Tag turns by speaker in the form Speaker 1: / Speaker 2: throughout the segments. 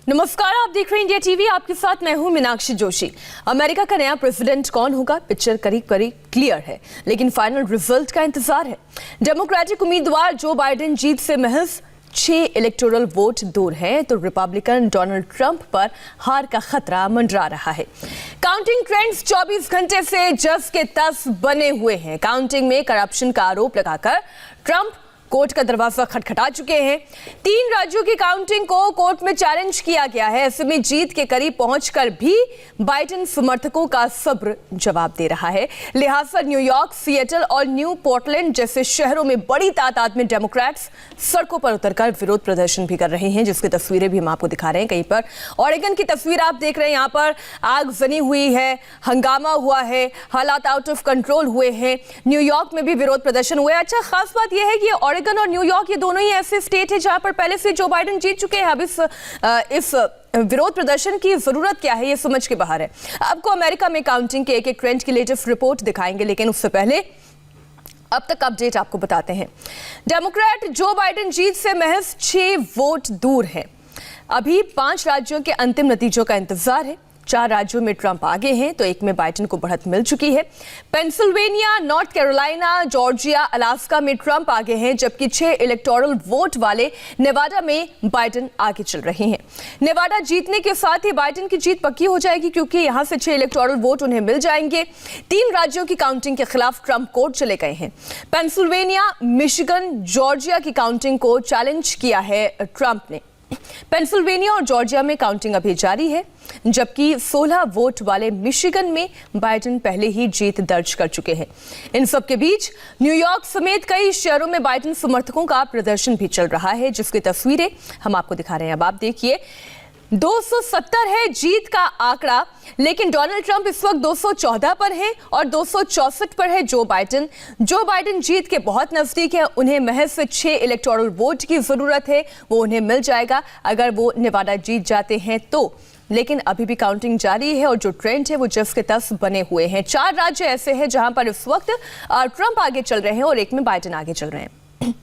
Speaker 1: नमस्कार, आप देख रहे हैं इंडिया टीवी। आपके साथ मैं हूं मीनाक्षी जोशी। अमेरिका का नया प्रेसिडेंट कौन होगा, पिक्चर करीब करीब क्लियर है, लेकिन फाइनल रिजल्ट का इंतजार है। डेमोक्रेटिक उम्मीदवार जो बाइडेन जीत से महज 6 इलेक्टोरल वोट दूर हैं, तो रिपब्लिकन डोनाल्ड ट्रंप पर हार का खतरा मंडरा रहा है। काउंटिंग ट्रेंड्स 24 घंटे से जस के तस बने हुए हैं। काउंटिंग में करप्शन का आरोप लगाकर ट्रंप कोर्ट का दरवाजा खटखटा चुके हैं। 3 राज्यों की काउंटिंग को कोर्ट में चैलेंज किया गया है। ऐसे में जीत के करीब पहुंचकर भी बाइडेन समर्थकों का सब्र जवाब दे रहा है। लिहाजा न्यूयॉर्क, सिएटल और न्यू पोर्टलैंड जैसे शहरों में बड़ी तादाद में डेमोक्रेट्स सड़कों पर उतरकर विरोध प्रदर्शन भी कर रहे हैं, जिसकी तस्वीरें भी हम आपको दिखा रहे हैं। कहीं पर ऑरेगन की तस्वीर आप देख रहे हैं, यहाँ पर आगजनी हुई है, हंगामा हुआ है, हालात आउट ऑफ कंट्रोल हुए हैं। न्यूयॉर्क में भी विरोध प्रदर्शन हुए। अच्छा, खास बात यह है कि ऑरेगन और न्यूयॉर्क ये दोनों ही ऐसे स्टेट है जहां पर पहले से जो बाइडेन जीत चुके हैं। अब इस विरोध प्रदर्शन की जरूरत क्या है, ये समझ के बाहर है। आपको अमेरिका में काउंटिंग के एक ट्रेंड की लेटेस्ट रिपोर्ट दिखाएंगे, लेकिन उससे पहले अब तक अपडेट आपको बताते हैं। डेमोक्रेट जो बाइडेन जीत से महज 6 वोट दूर है। अभी 5 राज्यों के अंतिम नतीजों का इंतजार है। 4 राज्यों में ट्रंप आगे हैं, तो एक में बाइडेन को बढ़त मिल चुकी है। Pennsylvania, north Carolina, Georgia, Alaska में ट्रंप आगे हैं, जबकि 6 इलेक्टोरल वोट वाले नेवाडा में बाइडेन आगे चल रहे हैं। नेवाडा जीतने के साथ ही बाइडेन की जीत पक्की हो जाएगी, क्योंकि यहां से 6 इलेक्टोरल वोट उन्हें मिल जाएंगे। 3 राज्यों की काउंटिंग के खिलाफ ट्रंप कोर्ट चले गए हैं। पेंसिल्वेनिया, मिशिगन, जॉर्जिया की काउंटिंग को चैलेंज किया है ट्रंप ने। पेंसिल्वेनिया और जॉर्जिया में काउंटिंग अभी जारी है, जबकि 16 वोट वाले मिशिगन में बाइडेन पहले ही जीत दर्ज कर चुके हैं। इन सब के बीच न्यूयॉर्क समेत कई शहरों में बाइडेन समर्थकों का प्रदर्शन भी चल रहा है, जिसकी तस्वीरें हम आपको दिखा रहे हैं। अब आप देखिए, 270 है जीत का आंकड़ा, लेकिन डोनाल्ड ट्रंप इस वक्त 214 पर हैं और 264 पर है जो बाइडेन। जो बाइडेन जीत के बहुत नजदीक है। उन्हें महज 6 इलेक्टोरल वोट की जरूरत है, वो उन्हें मिल जाएगा अगर वो नेवाडा जीत जाते हैं तो। लेकिन अभी भी काउंटिंग जारी है और जो ट्रेंड है वो जस के तस बने हुए हैं। 4 राज्य ऐसे हैं जहां पर इस वक्त ट्रंप आगे चल रहे हैं और एक में बाइडेन आगे चल रहे हैं।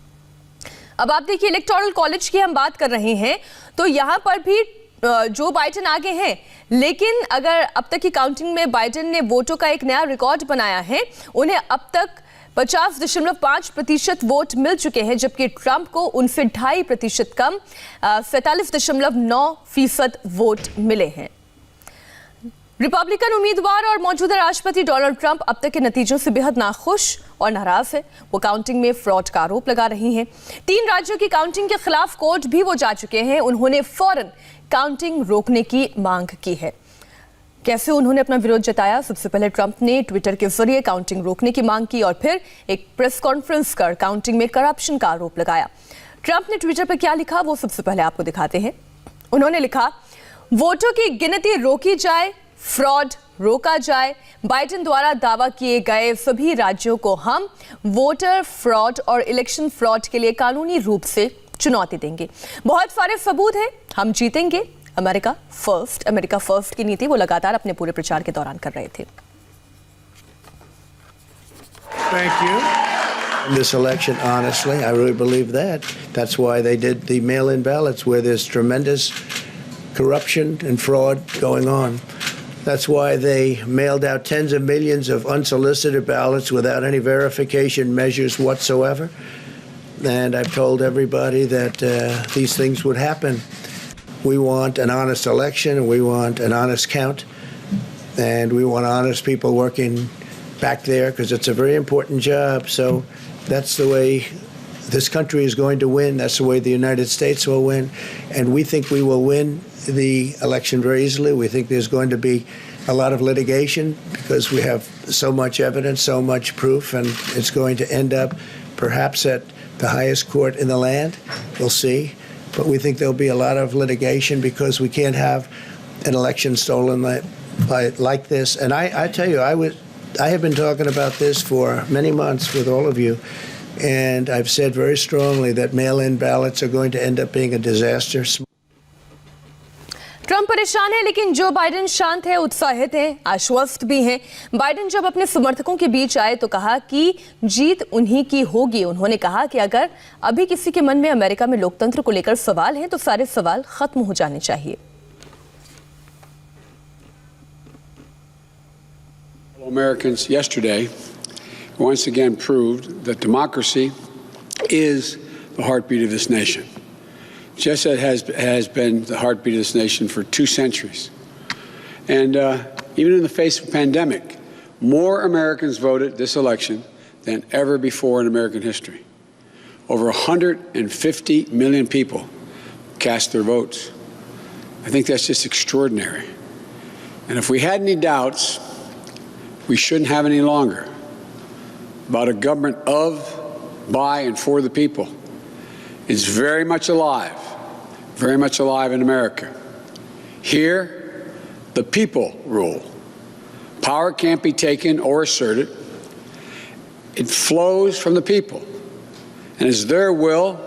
Speaker 1: अब आप देखिए, इलेक्टोरल कॉलेज की हम बात कर रहे हैं, तो यहां पर भी जो बाइडेन आगे हैं, लेकिन अगर अब तक की काउंटिंग में बाइडेन ने वोटों का एक नया रिकॉर्ड बनाया है। उन्हें अब तक 50.5% वोट मिल चुके हैं, जबकि ट्रंप को उनसे 2.5% कम 47.9% वोट मिले हैं। रिपब्लिकन उम्मीदवार और मौजूदा राष्ट्रपति डोनाल्ड ट्रंप अब तक के नतीजों से बेहद नाखुश और नाराज है। वो काउंटिंग में फ्रॉड का आरोप लगा रही हैं। 3 राज्यों की काउंटिंग के खिलाफ कोर्ट भी वो जा चुके हैं। उन्होंने फौरन काउंटिंग रोकने की मांग की है। कैसे उन्होंने अपना विरोध जताया? सबसे पहले ट्रंप ने ट्विटर के जरिए काउंटिंग रोकने की मांग की और फिर एक प्रेस कॉन्फ्रेंस कर काउंटिंग में करप्शन का आरोप लगाया। ट्रंप ने ट्विटर पर क्या लिखा, वो सबसे पहले आपको दिखाते हैं। उन्होंने लिखा, वोटों की गिनती रोकी जाए, फ्रॉड रोका जाए। बाइडेन द्वारा दावा किए गए सभी राज्यों को हम वोटर फ्रॉड और इलेक्शन फ्रॉड के लिए कानूनी रूप से चुनौती देंगे। बहुत सारे सबूत हैं, हम जीतेंगे। अमेरिका फर्स्ट की नीति वो लगातार अपने पूरे प्रचार के दौरान कर रहे थे।
Speaker 2: Thank you. In this election, honestly, I really believe that. That's why they did the mail-in ballots, where there's tremendous corruption and fraud going on. That's why they mailed out tens of millions of unsolicited ballots without any verification measures whatsoever. And I've told everybody that these things would happen. We want an honest election, and we want an honest count, and we want honest people working back there, because it's a very important job. So that's the way this country is going to win. That's the way the United States will win. And we think we will win the election very easily. We think there's going to be a lot of litigation because we have so much evidence, so much proof, and it's going to end up perhaps at the highest court in the land. We'll see. But we think there'll be a lot of litigation because we can't have an election stolen like this. And I tell you, I have been talking about this for many months with all of you, and I've said very strongly that mail-in ballots are going to end up being a disaster.
Speaker 1: Trump परेशान है, लेकिन Joe Biden शांत है, उत्साहित है, आश्वस्त भी हैं। बाइडेन जब अपने समर्थकों के बीच आए तो कहा कि जीत उन्हीं की होगी। उन्होंने कहा कि अगर अभी किसी के मन में अमेरिका में लोकतंत्र को लेकर सवाल हैं तो सारे सवाल खत्म हो जाने चाहिए।
Speaker 3: Americans yesterday once again proved that democracy is the heartbeat of this nation. Just as it has been the heartbeat of this nation for 2 centuries. And even in the face of a pandemic, more Americans voted this election than ever before in American history. Over 150 million people cast their votes. I think that's just extraordinary. And if we had any doubts, we shouldn't have any longer about a government of, by, and for the people. It's very much alive in America. Here, the people rule. Power can't be taken or asserted. It flows from the people, and it's their will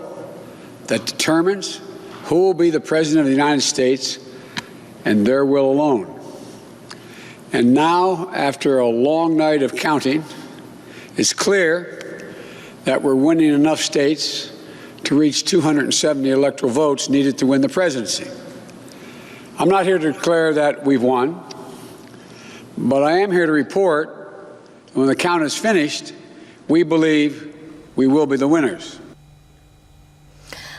Speaker 3: that determines who will be the President of the United States, and their will alone. And now, after a long night of counting, it's clear that we're winning enough states to reach 270 electoral votes needed to win the presidency. I'm not here to declare that we've won, but I am here to report that when the count is finished, we believe we will be the winners.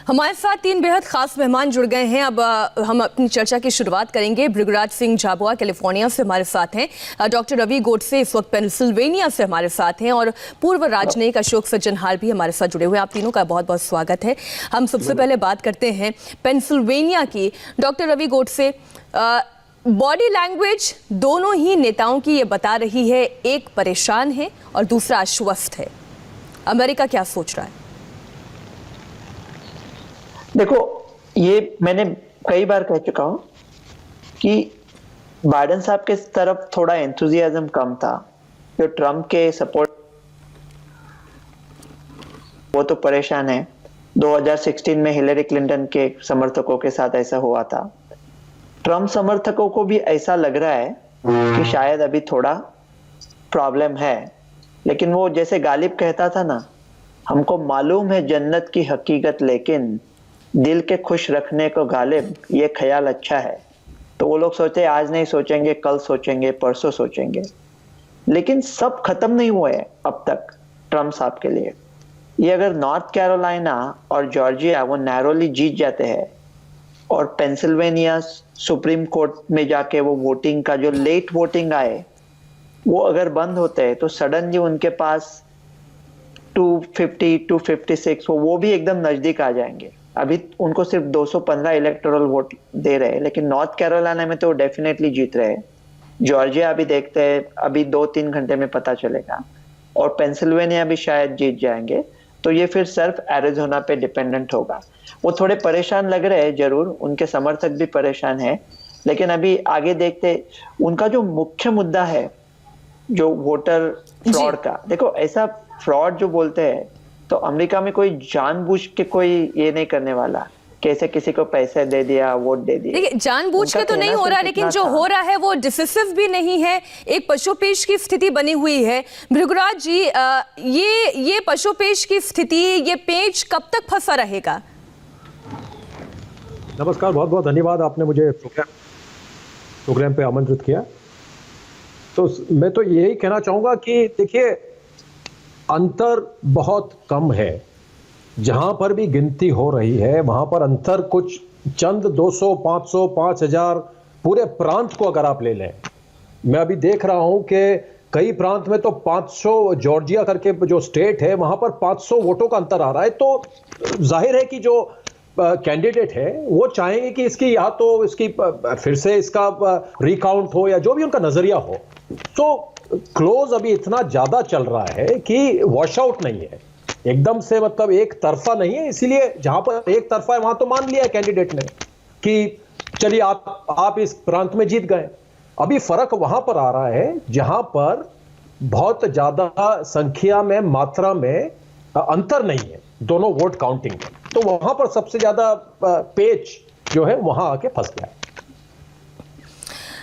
Speaker 1: हमारे साथ 3 बेहद खास मेहमान जुड़ गए हैं। अब हम अपनी चर्चा की शुरुआत करेंगे। भृगुराज सिंह झाबुआ कैलिफोर्निया से हमारे साथ हैं, डॉक्टर रवि गोडसे इस वक्त पेंसिल्वेनिया से हमारे साथ हैं, और पूर्व राजनयिक अशोक सज्जनहार भी हमारे साथ जुड़े हुए हैं। आप तीनों का बहुत बहुत स्वागत है। हम सबसे पहले बात करते हैं पेंसिल्वेनिया की। Doctor Ravi Godse, body language दोनों ही नेताओं की ये बता रही है, एक परेशान है और दूसरा आश्वस्त है। अमेरिका क्या सोच रहा है?
Speaker 4: देखो, ये मैंने कई बार कह चुका हूं कि बाइडेन साहब के तरफ थोड़ा एंथुजियाज्म कम था। जो ट्रम्प के सपोर्ट, वो तो परेशान है। 2016 में हिलरी क्लिंटन के समर्थकों के साथ ऐसा हुआ था। ट्रम्प समर्थकों को भी ऐसा लग रहा है कि शायद अभी थोड़ा प्रॉब्लम है, लेकिन वो जैसे गालिब कहता था ना, हमको मालूम है जन्नत की हकीकत, लेकिन दिल के खुश रखने को गालिब, ये ख्याल अच्छा है। तो वो लोग सोचते आज नहीं सोचेंगे, कल सोचेंगे, परसों सोचेंगे, लेकिन सब खत्म नहीं हुए अब तक ट्रम्प साहब के लिए। ये अगर नॉर्थ कैरोलिना और जॉर्जिया वो नैरोली जीत जाते हैं और पेंसिल्वेनिया सुप्रीम कोर्ट में जाके वो वोटिंग का जो लेट वोटिंग आए वो अगर बंद होते हैं, तो सडनली उनके पास 250, 256 वो भी एकदम नजदीक आ जाएंगे। अभी उनको सिर्फ 215 इलेक्टोरल वोट दे रहे हैं, लेकिन नॉर्थ कैरोलिना में तो डेफिनेटली जीत रहे हैं। जॉर्जिया अभी देखते हैं, अभी 2-3 घंटे में पता चलेगा, और पेंसिल्वेनिया भी शायद जीत जाएंगे। तो ये फिर सिर्फ एरिजोना पे डिपेंडेंट होगा। वो थोड़े परेशान लग रहे हैं, जरूर उनके समर्थक भी परेशान है, लेकिन अभी आगे देखते। उनका जो मुख्य मुद्दा है जो वोटर फ्रॉड का, देखो ऐसा फ्रॉड जो बोलते हैं तो अमेरिका में कोई जानबूझ के कोई ये नहीं करने वाला, कैसे किसी को पैसे दे दिया, वोट दे दिया।
Speaker 1: देखिए, जानबूझ के तो नहीं हो रहा, लेकिन जो हो रहा है वो डिसिसिव भी नहीं है, एक पशुपेश की स्थिति बनी हुई है। भृगुराज जी, ये पशुपेश की स्थिति, ये पेच कब तक फंसा रहेगा?
Speaker 5: नमस्कार, बहुत बहुत धन्यवाद, आपने मुझे प्रोग्राम पे आमंत्रित किया। तो मैं तो यही कहना चाहूँगा कि देखिए, अंतर बहुत कम है। जहाँ पर भी गिनती हो रही है वहाँ पर अंतर कुछ चंद 200, 500, 5000 पूरे प्रांत को अगर आप ले लें। मैं अभी देख रहा हूँ कि कई प्रांत में तो 500, जॉर्जिया करके जो स्टेट है वहाँ पर 500 वोटों का अंतर आ रहा है। तो जाहिर है कि जो कैंडिडेट है वो चाहेंगे कि इसकी या तो इसकी फिर से इसका रिकाउंट हो या जो भी उनका नजरिया हो। तो क्लोज अभी इतना ज्यादा चल रहा है कि वॉश आउट नहीं है एकदम से, मतलब एक तरफा नहीं है। इसीलिए जहां पर एक तरफा है वहां तो मान लिया है कैंडिडेट ने कि चलिए आप इस प्रांत में जीत गए। अभी फर्क वहां पर आ रहा है जहां पर बहुत ज्यादा संख्या में, मात्रा में अंतर नहीं है दोनों वोट काउंटिंग में। तो वहां पर सबसे ज्यादा पेच जो है वहां आके फंस गया है।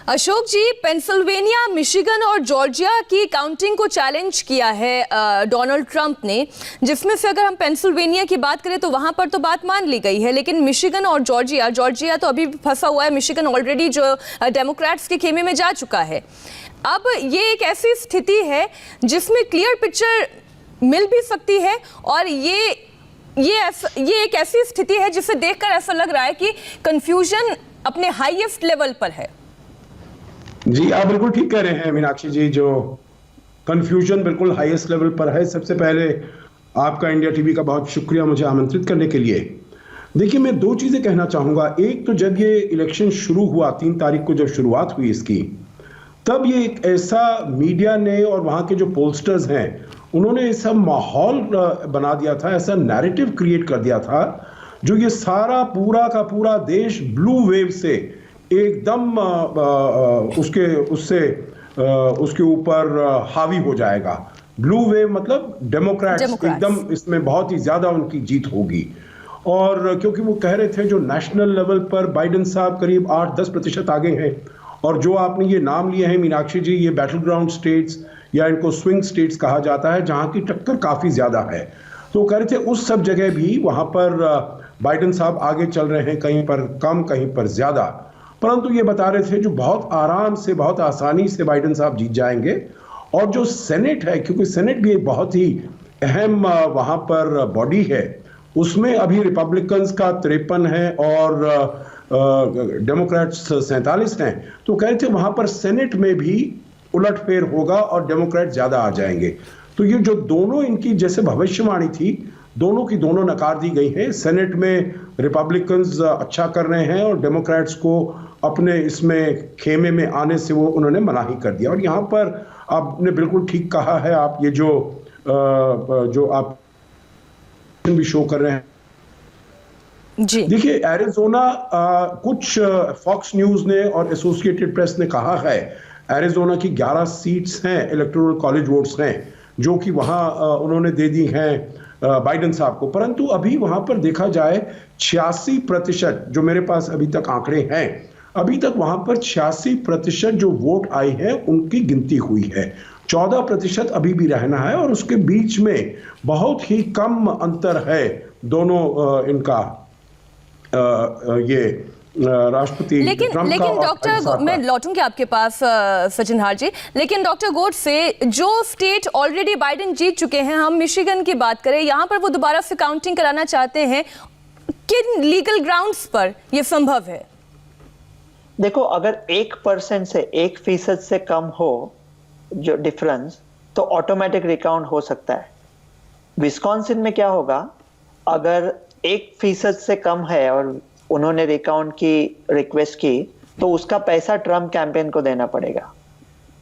Speaker 1: अशोक जी, पेंसिल्वेनिया, मिशिगन और जॉर्जिया की काउंटिंग को चैलेंज किया है डोनाल्ड ट्रंप ने, जिसमें से अगर हम पेंसिल्वेनिया की बात करें तो वहां पर तो बात मान ली गई है, लेकिन मिशिगन और जॉर्जिया तो अभी भी फंसा हुआ है। मिशिगन ऑलरेडी जो डेमोक्रेट्स के खेमे में जा चुका है। अब ये एक ऐसी स्थिति है जिसमें क्लियर पिक्चर मिल भी सकती है और ये एक ऐसी स्थिति है जिसे देखकर ऐसा लग रहा है कि कंफ्यूजन अपने हाईएस्ट लेवल पर है।
Speaker 6: जी, आप बिल्कुल ठीक कह रहे हैं मीनाक्षी जी, जो कंफ्यूजन बिल्कुल हाईएस्ट लेवल पर है। सबसे पहले आपका इंडिया टीवी का बहुत शुक्रिया मुझे आमंत्रित करने के लिए। देखिए, मैं दो चीजें कहना चाहूंगा। एक तो जब ये इलेक्शन शुरू हुआ, 3 तारीख को जब शुरुआत हुई इसकी, तब ये एक ऐसा मीडिया ने और वहां के जो पोलस्टर्स हैं उन्होंने ऐसा माहौल बना दिया था, ऐसा नैरेटिव क्रिएट कर दिया था, जो ये सारा पूरा का पूरा देश ब्लू वेव से एकदम उसके ऊपर हावी हो जाएगा। ब्लू वेव मतलब डेमोक्रेट्स एकदम इसमें बहुत ही ज्यादा उनकी जीत होगी। और क्योंकि वो कह रहे थे जो नेशनल लेवल पर बाइडेन साहब करीब 8-10% आगे हैं, और जो आपने ये नाम लिए हैं मीनाक्षी जी, ये बैटल ग्राउंड स्टेट्स या इनको स्विंग स्टेट्स कहा जाता है, जहां की टक्कर काफी ज्यादा है। तो कह रहे थे उस सब जगह भी वहां पर बाइडेन साहब आगे चल रहे हैं, कहीं पर कम कहीं पर ज्यादा। परंतु ये बता रहे थे जो बहुत आराम से, बहुत आसानी से बाइडेन साहब जीत जाएंगे। और जो सेनेट है, क्योंकि सेनेट भी एक बहुत ही अहम वहां पर बॉडी है, उसमें अभी रिपब्लिकन्स का 53 है और डेमोक्रेट्स 47 हैं। तो कह रहे थे वहां पर सेनेट में भी उलटफेर होगा और डेमोक्रेट ज्यादा आ जाएंगे। तो ये जो दोनों इनकी जैसे भविष्यवाणी थी, दोनों की दोनों नकार दी गई है। सेनेट में रिपब्लिकन्स अच्छा कर रहे हैं और डेमोक्रेट्स को अपने इसमें खेमे में आने से वो उन्होंने मना ही कर दिया। और यहाँ पर आपने बिल्कुल ठीक कहा है, आप ये जो आप भी शो कर रहे हैं
Speaker 1: जी।
Speaker 6: देखिए, एरिज़ोना कुछ फॉक्स न्यूज ने और एसोसिएटेड प्रेस ने कहा है एरिज़ोना की 11 सीट्स हैं, इलेक्टोरल कॉलेज वोट्स हैं, जो कि वहां उन्होंने दे दी हैं बाइडेन साहब को। परंतु अभी वहां पर देखा जाए 86%, जो मेरे पास अभी तक आंकड़े हैं, अभी तक वहां पर 86% जो वोट आए हैं उनकी गिनती हुई है। 14% अभी भी रहना है और उसके बीच में बहुत ही कम अंतर है दोनों इनका ये राष्ट्रपति
Speaker 1: लेकिन डॉक्टर, मैं लौटूंगी आपके पास सचिन हार जी, लेकिन डॉक्टर गोड से जो स्टेट ऑलरेडी बाइडेन जीत चुके हैं, हम मिशिगन की बात करें, यहाँ पर वो दोबारा से काउंटिंग कराना चाहते हैं, किन लीगल ग्राउंड्स पर ये संभव है?
Speaker 4: देखो, अगर 1% से 1% से कम हो जो डिफरेंस, तो ऑटोमेटिक रिकाउंट हो सकता है। विस्कॉन्सिन में क्या होगा, अगर 1% से कम है और उन्होंने रिकाउंट की रिक्वेस्ट की, तो उसका पैसा ट्रम्प कैंपेन को देना पड़ेगा।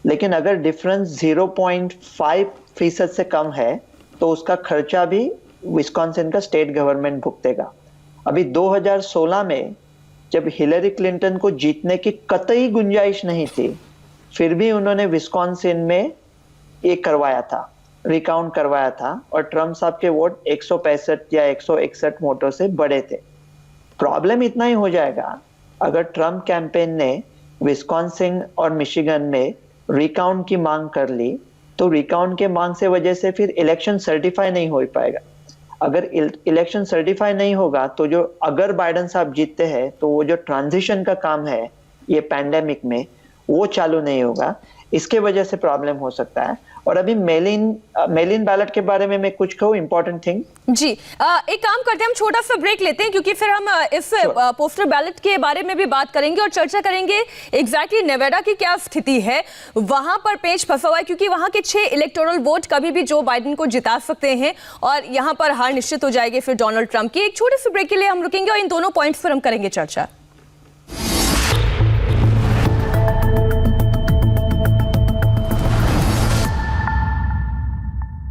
Speaker 4: लेकिन अगर डिफरेंस 0.5% से कम है, तो उसका खर्चा भी विस्कॉन्सिन का स्टेट गवर्नमेंट भुगतेगा। अभी 2016 में जब हिलरी क्लिंटन को जीतने की कतई गुंजाइश नहीं थी, फिर भी उन्होंने विस्कॉन्सिन में ये करवाया था, रिकाउंट करवाया था, और ट्रम्प साहब के वोट 165 या 161 वोटों से बड़े थे। प्रॉब्लम इतना ही हो जाएगा, अगर ट्रम्प कैंपेन ने विस्कॉन्सिन और मिशिगन में रिकाउंट की मांग कर ली, तो रिकाउंट के मांग से वजह से फिर इलेक्शन सर्टिफाई नहीं हो पाएगा। अगर इलेक्शन सर्टिफाई नहीं होगा, तो जो अगर बाइडेन साहब जीतते हैं, तो वो जो ट्रांजिशन का काम है ये पैंडेमिक में, वो चालू नहीं होगा। इसके वजह से प्रॉब्लम हो सकता है। और अभी मेल इन बैलेट के बारे में मैं कुछ कहूँ, इंपॉर्टेंट थिंग
Speaker 1: जी। एक काम करते हैं, हम छोटा सा ब्रेक लेते हैं, क्योंकि फिर हम इस पोस्टल बैलेट के बारे में भी बात करेंगे और चर्चा करेंगे एग्जैक्टली नेवाडा की क्या स्थिति है, वहां पर पेच फंसा हुआ है, क्योंकि वहां के 6 इलेक्टोरल वोट कभी भी जो बाइडेन को जिता सकते हैं और यहां पर हार निश्चित हो जाएगी फिर डोनाल्ड ट्रंप की। एक छोटे से ब्रेक के लिए हम रुकेंगे और इन दोनों पॉइंट्स पर हम करेंगे चर्चा।